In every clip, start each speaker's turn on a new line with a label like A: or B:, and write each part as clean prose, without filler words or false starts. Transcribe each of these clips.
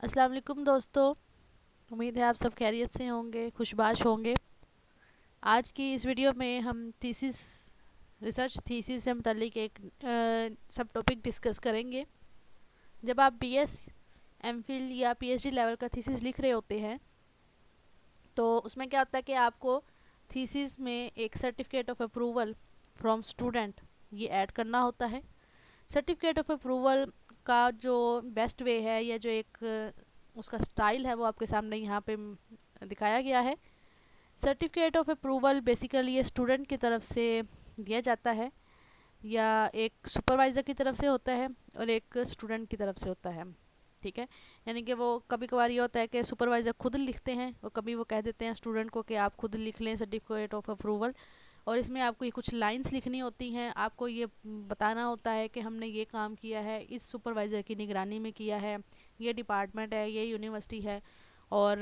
A: अस्सलाम वालेकुम दोस्तों। उम्मीद है आप सब खैरियत से होंगे, खुशबाश होंगे। आज की इस वीडियो में हम थीसिस रिसर्च थीसिस से मुतालिक एक सब टॉपिक डिस्कस करेंगे। जब आप बीएस, एमफिल या पीएचडी लेवल का थीसिस लिख रहे होते हैं तो उसमें क्या होता है कि आपको थीसिस में एक certificate of approval from student ये ऐड करना होता है। सर्टिफिकेट ऑफ अप्रूवल का जो बेस्ट वे है या जो एक उसका स्टाइल है वो आपके सामने यहाँ पे दिखाया गया है। सर्टिफिकेट ऑफ अप्रूवल बेसिकली ये स्टूडेंट की तरफ से दिया जाता है या एक सुपरवाइज़र की तरफ से होता है और एक स्टूडेंट की तरफ से होता है। ठीक है, यानी कि वो कभी कभार ये होता है कि सुपरवाइज़र खुद लिखते हैं और कभी वो कह देते हैं स्टूडेंट को कि आप खुद लिख लें सर्टिफिकेट ऑफ अप्रूवल। और इसमें आपको ये कुछ लाइंस लिखनी होती हैं, आपको ये बताना होता है कि हमने ये काम किया है, इस सुपरवाइज़र की निगरानी में किया है, ये डिपार्टमेंट है, ये यूनिवर्सिटी है और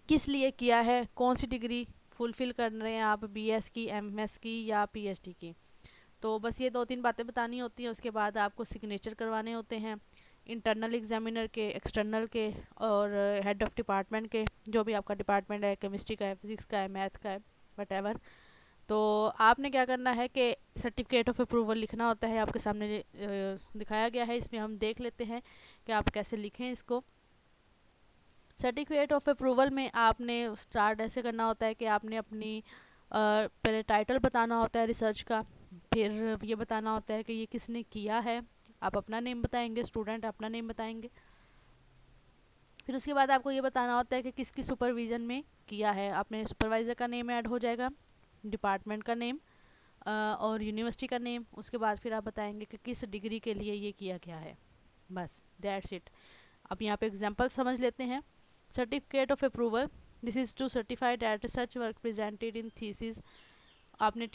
A: किस लिए किया है, कौन सी डिग्री फुलफ़िल कर रहे हैं आप, बीएस की, एमएस की या पीएचडी की। तो बस ये दो तीन बातें बतानी होती हैं। उसके बाद आपको सिग्नेचर करवाने होते हैं इंटरनल एग्जामिनर के, एक्सटर्नल के और हेड ऑफ़ डिपार्टमेंट के, जो भी आपका डिपार्टमेंट है, केमिस्ट्री का है, फिज़िक्स का है, मैथ का है, वट। तो आपने क्या करना है कि सर्टिफिकेट ऑफ अप्रूवल लिखना होता है। आपके सामने दिखाया गया है, इसमें हम देख लेते हैं कि आप कैसे लिखें इसको। सर्टिफिकेट ऑफ अप्रूवल में आपने स्टार्ट ऐसे करना होता है कि आपने अपनी पहले टाइटल बताना होता है रिसर्च का, फिर ये बताना होता है कि ये किसने किया है, आप अपना नेम बताएंगे, स्टूडेंट अपना नेम बताएंगे। फिर उसके बाद आपको ये बताना होता है कि किसकी सुपरविज़न में किया है। आपने सुपरवाइज़र का नेम ऐड हो जाएगा, डिपार्टमेंट का नेम और यूनिवर्सिटी का नेम। उसके बाद फिर आप बताएंगे कि किस डिग्री के लिए ये किया गया है। बस दैट्स इट। अब यहाँ पे एग्जांपल समझ लेते हैं। Certificate of approval, this is to certify that such work presented in thesis. आपने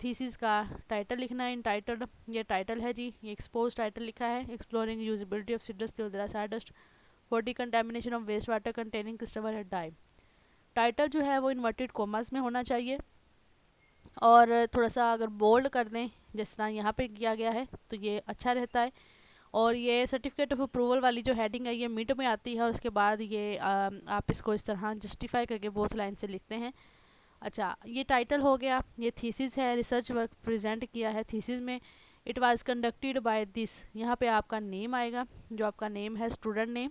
A: थीसिस का टाइटल लिखना है। इन टाइटल, ये टाइटल है जी, ये एक्सपोज टाइटल लिखा है, exploring usability of Cedrus deodara sawdust for decontamination of waste water containing Christopher head dye. Title जो है वो इन्वर्टेड कोमास में होना चाहिए और थोड़ा सा अगर बोल्ड कर दें जिस तरह यहाँ पे किया गया है तो ये अच्छा रहता है। और ये सर्टिफिकेट ऑफ अप्रूवल वाली जो हेडिंग है ये मिड में आती है और उसके बाद ये आप इसको इस तरह जस्टिफाई करके बोथ लाइन से लिखते हैं। अच्छा, ये टाइटल हो गया। ये थीसिस है, रिसर्च वर्क प्रेजेंट किया है थीसिस में। It was conducted by this, यहाँ पे आपका नेम आएगा, जो आपका नेम है स्टूडेंट नेम,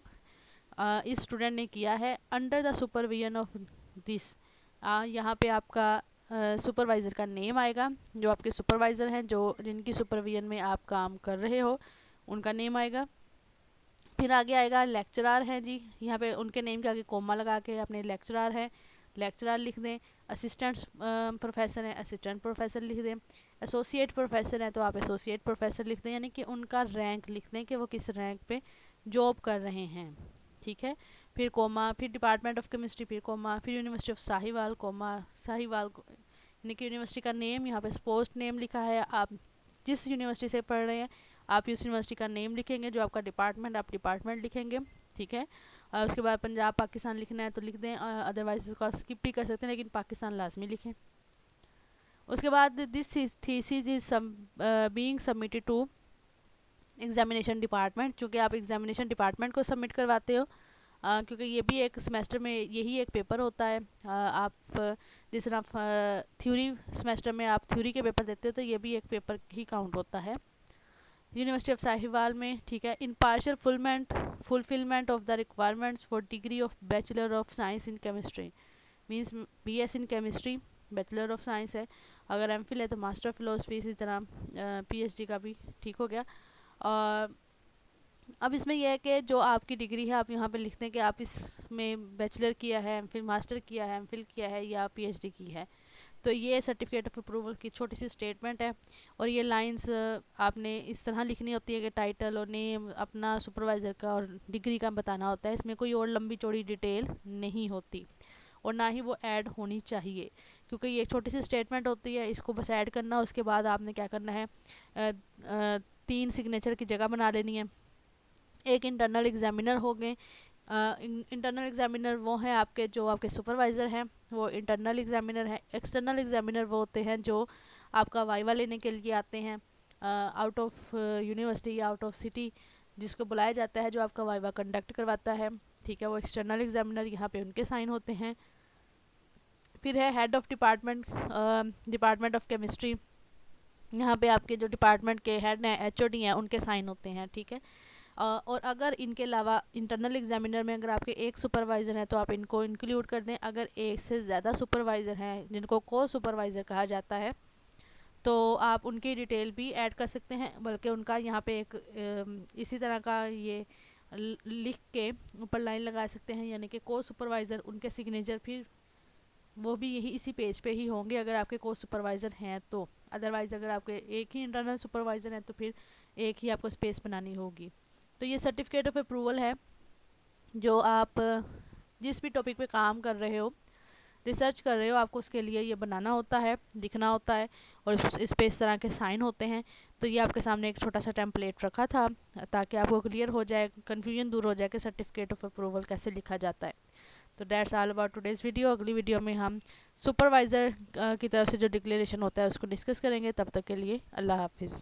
A: इस स्टूडेंट ने किया है under the supervision of this. यहाँ पे आपका सुपरवाइज़र का नेम आएगा, जो आपके सुपरवाइज़र हैं, जो जिनकी सुपरविजन में आप काम कर रहे हो उनका नेम आएगा। फिर आगे आएगा लेक्चरार हैं जी, यहाँ पे उनके नेम के आगे कोमा लगा के अपने लेक्चरार हैं, लेक्चरार लिख दें। असिस्टेंट प्रोफेसर हैं, असिस्टेंट प्रोफेसर लिख दें। एसोसिएट प्रोफेसर हैं तो आप एसोसिएट प्रोफेसर लिख दें, यानी कि उनका रैंक लिख दें कि वो किस रैंक पे जॉब कर रहे हैं। ठीक है, फिर कोमा, फिर डिपार्टमेंट ऑफ केमिस्ट्री, फिर कोमा, फिर university of Sahiwal, comma, Sahiwal यानी कि यूनिवर्सिटी का नेम, यहाँ पे पोस्ट नेम लिखा है, आप जिस यूनिवर्सिटी से पढ़ रहे हैं आप उस यूनिवर्सिटी का नेम लिखेंगे, जो आपका डिपार्टमेंट आप डिपार्टमेंट लिखेंगे। ठीक है, उसके बाद पंजाब पाकिस्तान लिखना है तो लिख दें, अदरवाइज उसका स्किप भी कर सकते हैं लेकिन पाकिस्तान लाजमी लिखें। उसके बाद this thesis is being submitted to examination department, चूँकि आप एग्जामिनेशन डिपार्टमेंट को सबमिट करवाते हो, क्योंकि ये भी एक सेमेस्टर में यही एक पेपर होता है। आप जिस तरह थ्योरी सेमेस्टर में आप थ्योरी के पेपर देते हो तो ये भी एक पेपर ही काउंट होता है यूनिवर्सिटी ऑफ साहिवाल में। ठीक है, in partial fulfilment of the requirements for degree of bachelor of science in chemistry, means BS in chemistry, bachelor of science है। अगर एमफिल है तो मास्टर ऑफ फिलोसफी, इसी तरह पीएचडी का भी ठीक हो गया। और अब इसमें यह है कि जो आपकी डिग्री है आप यहाँ पे लिखते हैं कि आप इसमें बैचलर किया है, फिर मास्टर किया है, एमफिल किया है या पीएचडी की है। तो ये सर्टिफिकेट ऑफ अप्रूवल की छोटी सी स्टेटमेंट है। और ये लाइंस आपने इस तरह लिखनी होती है कि टाइटल और नेम अपना, सुपरवाइज़र का और डिग्री का बताना होता है। इसमें कोई और लंबी चौड़ी डिटेल नहीं होती और ना ही वो ऐड होनी चाहिए, क्योंकि ये एक छोटी सी स्टेटमेंट होती है, इसको बस ऐड करना। उसके बाद आपने क्या करना है, 3 सिग्नेचर की जगह बना लेनी है। एक इंटरनल एग्जामिनर हो गए, इंटरनल एग्जामिनर वो हैं आपके जो आपके सुपरवाइज़र हैं, वो इंटरनल एग्जामिनर हैं। एक्सटर्नल एग्जामिनर वो होते हैं जो आपका वाइवा लेने के लिए आते हैं आउट ऑफ यूनिवर्सिटी या आउट ऑफ सिटी। जिसको बुलाया जाता है, जो आपका वाइवा कंडक्ट करवाता है, ठीक है, वो एक्सटर्नल एग्जामिनर, यहाँ पे उनके साइन होते हैं। फिर है head of department, department of chemistry, यहाँ पे आपके जो डिपार्टमेंट के हेड हैं, एचओडी हैं, उनके साइन होते हैं, ठीक है। और अगर इनके अलावा इंटरनल एग्जामिनर में अगर आपके एक सुपरवाइज़र है तो आप इनको इंक्लूड कर दें। अगर एक से ज़्यादा सुपरवाइज़र हैं, जिनको को सुपरवाइज़र कहा जाता है, तो आप उनकी डिटेल भी ऐड कर सकते हैं। बल्कि उनका यहाँ पे एक इसी तरह का ये लिख के ऊपर लाइन लगा सकते हैं, यानी कि को सुपरवाइज़र, उनके सिग्नेचर फिर वो भी यही इसी पेज पे ही होंगे अगर आपके को सुपरवाइज़र हैं तो। अदरवाइज़ अगर आपके एक ही इंटरनल सुपरवाइज़र हैं तो फिर एक ही आपको स्पेस बनानी होगी। तो ये सर्टिफिकेट ऑफ अप्रूवल है, जो आप जिस भी टॉपिक पे काम कर रहे हो, रिसर्च कर रहे हो, आपको उसके लिए ये बनाना होता है, लिखना होता है, और इस पे इस तरह के साइन होते हैं। तो ये आपके सामने एक छोटा सा टेम्पलेट रखा था ताकि आपको क्लियर हो जाए, कन्फ्यूजन दूर हो जाए कि सर्टिफिकेट ऑफ अप्रूवल कैसे लिखा जाता है। तो that's all about today's video. अगली वीडियो में हम सुपरवाइज़र की तरफ से जो डिक्लेरेशन होता है उसको डिस्कस करेंगे। तब तक के लिए अल्लाह हाफिज़।